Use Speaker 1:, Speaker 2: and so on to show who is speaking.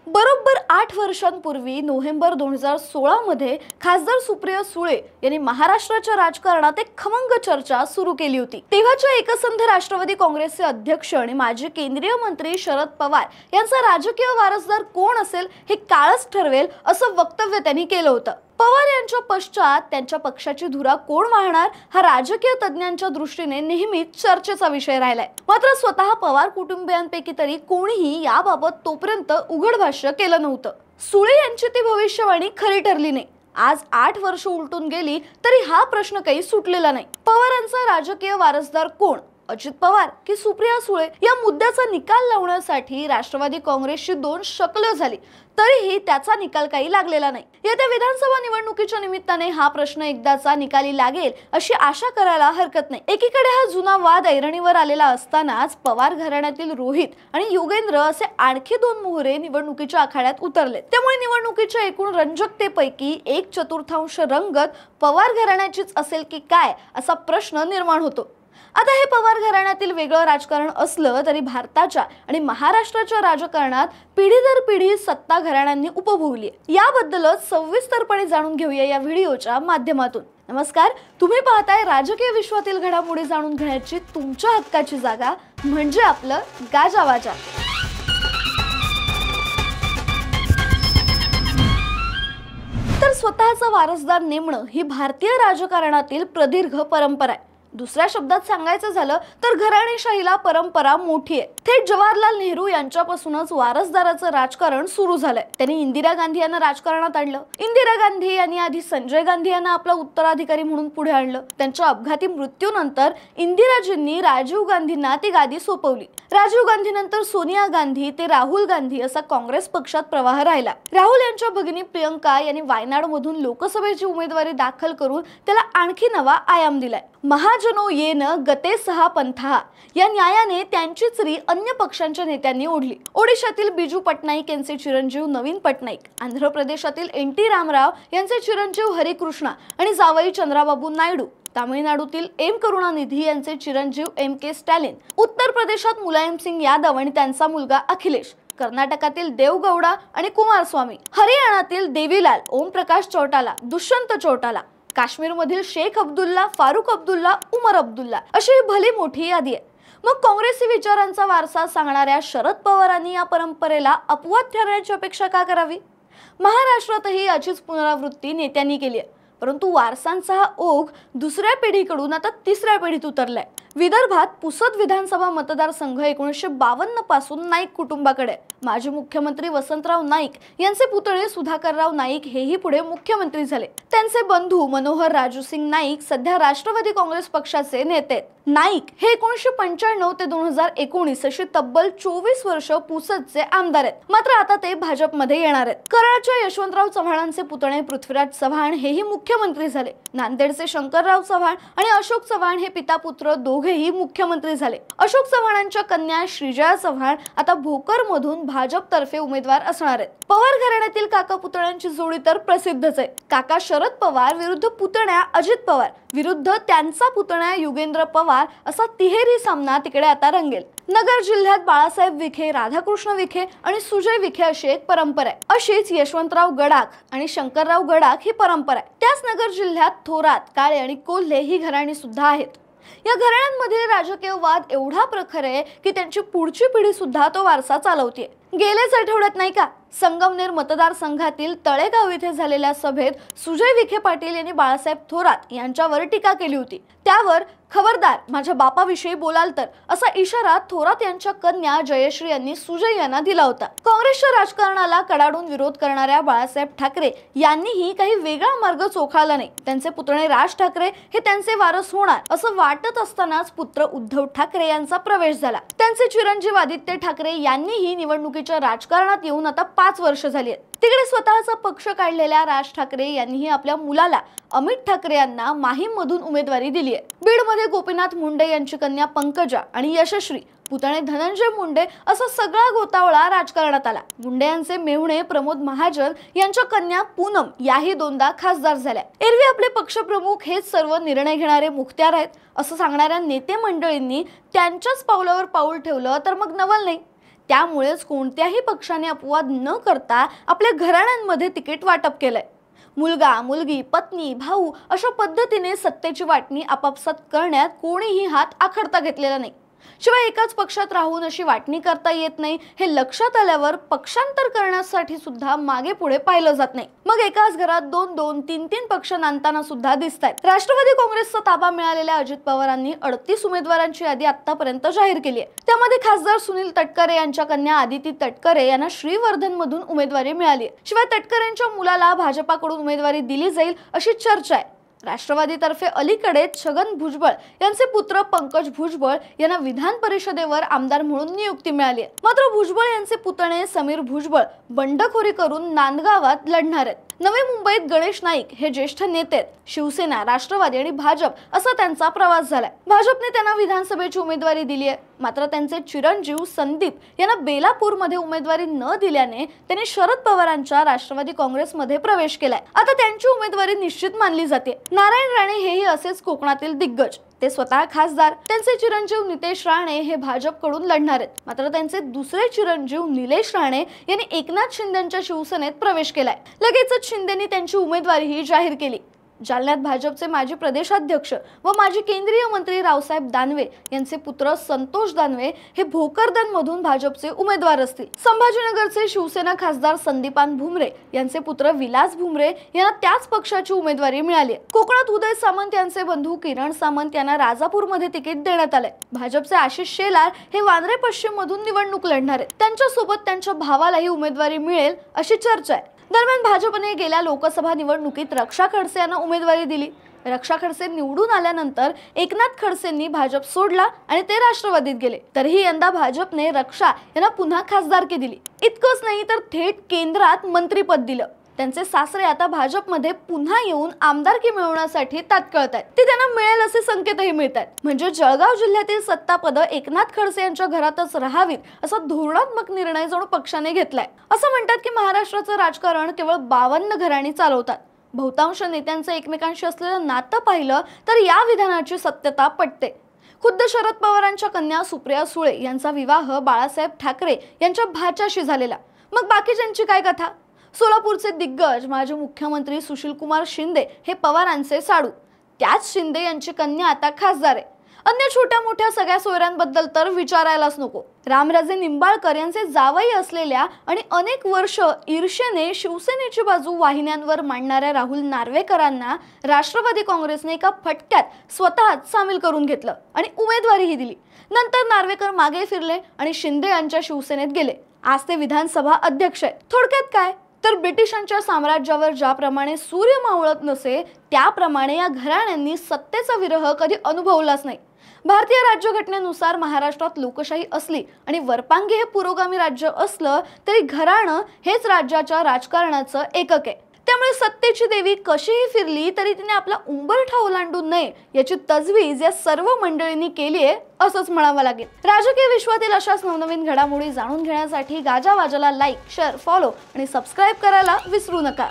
Speaker 1: बरोबर 8 वर्षांपूर्वी नोव्हेंबर 2016 मध्ये खासदार सुप्रिया सुळे यांनी महाराष्ट्राच्या राजकारणात एक खमंग चर्चा सुरू केली होती। तेव्हाच्या एकसंध राष्ट्रवादी काँग्रेसचे अध्यक्ष आणि माजी केंद्रीय मंत्री शरद पवार यांचा राजकीय वारसदार कोण असेल हे काळच ठरवेल असं वक्तव्य त्यांनी केलं होतं। पवार यांच्या पश्चात त्यांच्या पक्षाची धुरा कोण वाहणार हा राजकीय तज्ञांच्या दृष्टीने नेहमीच चर्चेचा विषय राहिलाय। मात्र स्वतः पवार कुटुंबियांपैकी तरी कोणीही याबाबत तोपर्यंत उघड भाष्य केलं नव्हतं। सुळे यांची ती भविष्यवाणी खरी ठरली नाही। आज 8 वर्ष उलटून गेली तरी हा प्रश्न काही सुटलेला नाही। पवारांचा राजकीय वारसदार कोण, अजित पवार की सुप्रिया सुळे, या मुद्द्याचा निकाल लावण्यासाठी राष्ट्रवादी काँग्रेसची 2 शकलं झाली तरीही त्याचा निकाल काही लागलेला नाही। येत्या विधानसभा निवडणुकीच्या निमित्ताने हा प्रश्न एकदाचा निकाली लागेल अशी आशा करायला हरकत नाही। एकीकडे हा जुना वाद ऐरणीवर आलेला असतानाच पवार घराण्यातील रोहित आणि युगेंद्र असे आणखी 2 मोहरे निवडणुकीच्या आखाड्यात उतरले। त्यामुळे निवडणुकीच्या एकूण रंजकतेपैकी 1/4 रंगत पवार घराण्याचीच असेल की काय असा प्रश्न निर्माण होतो। आता हे पवार घराण्यातील वेगळं राजकारण असलं तरी भारताच्या आणि महाराष्ट्राच्या राजकारणात पिढी दर पिढी सत्ता घराण्यांनी उपभोगली आहे। याबद्दलच सविस्तरपणे जाणून घेऊया या व्हिडिओच्या माध्यमातून। नमस्कार, तुम्ही पाहताय राजकीय विश्वातील घडामोडी जाणून घेण्याची तुमच्या हक्काची जागा म्हणजे आपलं गाजावाजा। तर स्वतःचा वारसदार नेमणं ही भारतीय राजकारणातील प्रदीर्घ परंपरा आहे। दुसऱ्या शब्दात सांगायचं झालं तर घराणेशाहीला परंपरा मोठी आहे। थेट जवाहरलाल नेहरू यांच्यापासूनच वारसदाराचं राजकारण सुरू झालंय। त्यांनी इंदिरा गांधी यांना राजकारणात आणलं। इंदिरा गांधी यांनी आधी संजय गांधी यांना आपला उत्तराधिकारी म्हणून पुढे आणलं। त्यांच्या अपघाती मृत्यूनंतर इंदिराजींनी राजीव गांधींना ती गादी सोपवली। राजीव गांधीनंतर सोनिया गांधी ते राहुल गांधी असा काँग्रेस पक्षात प्रवाह राहिला। राहुल यांच्या भगिनी प्रियंका यांनी वायनाडमधून लोकसभेची उमेदवारी दाखल करून त्याला आणखी नवा आयाम दिलाय। महाजनो येन गते सहा पंथा या न्यायाने त्यांचीच री अन्य पक्षांच्या नेत्यांनी ओढली। ओडिशातील बिजू पटनाईक यांचे चिरंजीव नवीन पटनाईक, आंध्र प्रदेशातील NT रामराव यांचे चिरंजीव हरिकृष्णा आणि जावई चंद्राबाबू नायडू, तामिळनाडूतील M करुणानिधी यांचे चिरंजीव MK स्टॅलिन, उत्तर प्रदेशात मुलायम सिंग यादव आणि त्यांचा मुलगा अखिलेश, कर्नाटकातील देवगौडा आणि कुमारस्वामी, हरियाणातील देवीलाल, ओम प्रकाश चौटाला, दुष्यंत चौटाला, काश्मीरमधील शेख अब्दुल्ला, फारुख अब्दुल्ला, उमर अब्दुल्ला अशी भली मोठी यादी आहे। मग काँग्रेसी विचारांचा वारसा सांगणाऱ्या शरद पवारांनी या परंपरेला अपवाद ठरण्याची अपेक्षा का करावी? महाराष्ट्रातही याचीच पुनरावृत्ती नेत्यांनी केली आहे, परंतु वारसांचा हा ओघ दुसऱ्या पिढीकडून आता तिसऱ्या पिढीत उतरलाय। विदर्भात पुसद विधानसभा मतदारसंघ 1952 पासून नाईक कुटुंबाकडे। माजी मुख्यमंत्री वसंतराव नाईक यांचे पुतळे सुधाकरराव नाईक हेही पुढे मुख्यमंत्री झाले। त्यांचे बंधू मनोहर राजूसिंग नाईक सध्या राष्ट्रवादी काँग्रेस पक्षाचे नेते। नाईक हे 1995 ते 2019 अशी तब्बल 24 वर्ष पुसदचे आमदार आहेत। मात्र आता ते भाजपमध्ये येणार आहेत। कराडच्या यशवंतराव चव्हाणांचे पुतणे पृथ्वीराज चव्हाण हेही मुख्यमंत्री झाले। नांदेडचे शंकरराव चव्हाण आणि अशोक चव्हाण हे पिता पुत्र दोघेही मुख्यमंत्री झाले। अशोक चव्हाणांच्या कन्या श्रीजया चव्हाण आता भोकर मधून भाजपतर्फे उमेदवार असणार आहेत। पवार घराण्यातील काका पुतण्यांची जोडी तर प्रसिद्धच आहे। काका शरद पवार विरुद्ध पुतण्या अजित पवार विरुद्ध त्यांचा पुतण्या युगेंद्र पवार असा तिहेरी सामना तिकडे आता रंगेल। नगर जिल्ह्यात बाळासाहेब विखे, राधाकृष्ण विखे आणि सुजय विखे अशी एक परंपरा आहे। अशीच यशवंतराव गडाख आणि शंकरराव गडाख ही परंपरा आहे। त्याच नगर जिल्ह्यात थोरात, काळे आणि कोल्हे ही घराणी सुद्धा आहेत। या घराण्यांमध्ये राजकीय वाद एवढा प्रखर आहे की त्यांची पुढची पिढी सुद्धा तो वारसा चालवते। गेल्याच आठवड्यात नाही का संगमनेर मतदारसंघातील तळेगाव येथे झालेल्या सभेत सुजय विखे पाटील यांनी बाळासाहेब थोरात यांच्यावर टीका केली होती। त्यावर खबरदार माझ्या बापाविषयी बोलाल तर असा इशारा थोरात यांच्या कन्या जयश्री यांनी सुजय यांना दिला होता। काँग्रेसच्या राजकारणाला कडाडून विरोध करणाऱ्या बाळासाहेब ठाकरे यांनीही काही वेगळा मार्ग चोखाळला नाही। त्यांचे पुतणे राज ठाकरे हे त्यांचे वारस होणार असं वाटत असतानाच पुत्र उद्धव ठाकरे यांचा प्रवेश झाला। त्यांचे चिरंजीव आदित्य ठाकरे यांनीही निवडणुकीच्या राजकारणात येऊन आता 5 वर्ष झाली आहेत। तिकडे स्वतःचा पक्ष काढलेल्या राज ठाकरे यांनीही आपल्या मुलाला अमित ठाकरे यांना माहीम मधून उमेदवारी दिली आहे। बीड मध्ये गोपीनाथ मुंडे यांची कन्या पंकजा आणि यशश्री, पुतणे धनंजय मुंडे असा सगळा गोतावळा राजकारणात आला। मुंडे यांचे मेहुणे प्रमोद महाजन यांच्या कन्या पूनम याही 2दा खासदार झाल्या। एरवी आपले पक्षप्रमुख हेच सर्व निर्णय घेणारे मुखत्यार आहेत असं सांगणाऱ्या नेते मंडळींनी त्यांच्याच पावलावर पाऊल ठेवलं तर मग नवल नाही। त्यामुळेच कोणत्याही पक्षाने अपवाद न करता आपल्या घराण्यांमध्ये तिकीट वाटप केलंय। मुलगा, मुलगी, पत्नी, भाऊ अशा पद्धतीने सत्तेची वाटणी आपापसात करण्यात कोणीही हात आखडता घेतलेला नाही। शिवाय एकाच पक्षात राहून अशी वाटणी करता येत नाही हे लक्षात आल्यावर पक्षांतर करण्यासाठी सुद्धा मागे पुढे पाहिलं जात नाही। मग एकाच घरात 2-2, 3-3 पक्ष नांदताना सुद्धा दिसतायत। राष्ट्रवादी काँग्रेसचा ताबा मिळालेल्या अजित पवारांनी 38 उमेदवारांची यादी आतापर्यंत जाहीर केली आहे। त्यामध्ये खासदार सुनील तटकरे यांच्या कन्या आदिती तटकरे यांना श्रीवर्धन मधून उमेदवारी मिळाली आहे। शिवाय तटकरेंच्या मुलाला भाजपाकडून उमेदवारी दिली जाईल अशी चर्चा आहे। राष्ट्रवादीतर्फे अलीकडेच छगन भुजबळ यांचे पुत्र पंकज भुजबळ यांना विधान परिषदेवर आमदार म्हणून नियुक्ती मिळाली आहे। मात्र भुजबळ यांचे पुतणे समीर भुजबळ बंडखोरी करून नांदगावात लढणार आहेत। नवी मुंबईत गणेश नाईक हे ज्येष्ठ नेते आहेत। शिवसेना, राष्ट्रवादी आणि भाजप असा त्यांचा प्रवास झालाय। भाजपने त्यांना विधानसभेची उमेदवारी दिली आहे। मात्र त्यांचे चिरंजीव संदीप यांना बेलापूरमध्ये उमेदवारी न दिल्याने त्यांनी शरद पवारांच्या राष्ट्रवादी काँग्रेसमध्ये प्रवेश केलाय। आता त्यांची उमेदवारी निश्चित मानली जाते। नारायण राणे हेही असेच कोकणातील दिग्गज। ते स्वतः खासदार। त्यांचे चिरंजीव नितेश राणे हे भाजपकडून लढणार आहेत। मात्र त्यांचे दुसरे चिरंजीव निलेश राणे यांनी एकनाथ शिंदेंच्या शिवसेनेत प्रवेश केलाय। लगेचच शिंदेंनी त्यांची उमेदवारीही जाहीर केली। जालन्यात भाजपचे माजी प्रदेशाध्यक्ष व माजी केंद्रीय मंत्री रावसाहेब दानवे यांचे पुत्र संतोष दानवे हे भोकरदनमधून भाजपचे उमेदवार असतील। संभाजीनगरचे शिवसेना खासदार संदीपान भुमरे यांचे पुत्र विलास भुमरे यांना त्याच पक्षाची उमेदवारी मिळाली आहे। कोकणात उदय सामंत यांचे बंधू किरण सामंत यांना राजापूरमध्ये तिकीट देण्यात आले। भाजपचे आशिष शेलार हे वांद्रे पश्चिम मधून निवडणूक लढणार आहेत। त्यांच्यासोबत त्यांच्या भावालाही उमेदवारी मिळेल अशी चर्चा आहे। दरम्यान भाजपने गेल्या लोकसभा निवडणुकीत रक्षा खडसे यांना उमेदवारी दिली। रक्षा खडसे निवडून आल्यानंतर एकनाथ खडसेंनी भाजप सोडला आणि ते राष्ट्रवादीत गेले। तरीही यंदा भाजपने रक्षा यांना पुन्हा खासदारकी दिली। इतकंच नाही तर थेट केंद्रात मंत्रीपद दिलं। त्यांचे सासरे आता भाजपमध्ये पुन्हा येऊन आमदारकी मिळवण्यासाठी तात्काळत आहेत। ते त्यांना मिळेल असे संकेतही मिळतात। म्हणजे जळगाव जिल्ह्यातील सत्तापद एकनाथ खडसे यांच्या घरातच राहावीत असा धोरणात्मक निर्णय जणू पक्षाने घेतलाय। असं म्हणतात की महाराष्ट्राचं राजकारण केवळ 52 घराणी चालवतात। बहुतांश नेत्यांचं एकमेकांशी असलेलं नातं पाहिलं तर या विधानाची सत्यता पटते। खुद्द शरद पवारांच्या कन्या सुप्रिया सुळे यांचा विवाह बाळासाहेब ठाकरे यांच्या भाच्याशी झालेला। मग बाकीच्यांची काय कथा? सोलापूरचे दिग्गज माजी मुख्यमंत्री सुशीलकुमार शिंदे हे पवारांचे साडू। त्याच शिंदे यांची कन्या आता खासदार आहे। अन्य छोट्या मोठ्या सगळ्या सोयऱ्यांबद्दल तर विचारायलाच नको। रामराजे निंबाळकर यांचे जावई असलेल्या आणि अनेक वर्ष ईर्ष्येने शिवसेनेची बाजू वाहिन्यांवर मांडणाऱ्या राहुल नार्वेकरांना राष्ट्रवादी काँग्रेसने एका फटक्यात स्वतःच सामील करून घेतलं आणि उमेदवारीही दिली। नंतर नार्वेकर मागे फिरले आणि शिंदे यांच्या शिवसेनेत गेले। आज ते विधानसभा अध्यक्ष आहेत। थोडक्यात काय तर ब्रिटिशांच्या साम्राज्यावर ज्याप्रमाणे सूर्य मावळत नसे त्याप्रमाणे या घराण्यांनी सत्तेचा विरह कधी अनुभवलाच नाही। भारतीय राज्यघटनेनुसार महाराष्ट्रात लोकशाही असली आणि वरपांगी हे पुरोगामी राज्य असलं तरी घराणं हेच राज्याच्या राजकारणाचं एकक आहे। त्यामुळे सत्तेची देवी कशीही फिरली तरी तिने आपला उंबरठा ओलांडू नये याची तजवीज या सर्व मंडळींनी केली आहे असंच म्हणावं लागेल। राजकीय विश्वातील अशाच नवनवीन घडामोडी जाणून घेण्यासाठी गाजावाजाला लाईक, शेअर, फॉलो आणि सबस्क्राईब करायला विसरू नका।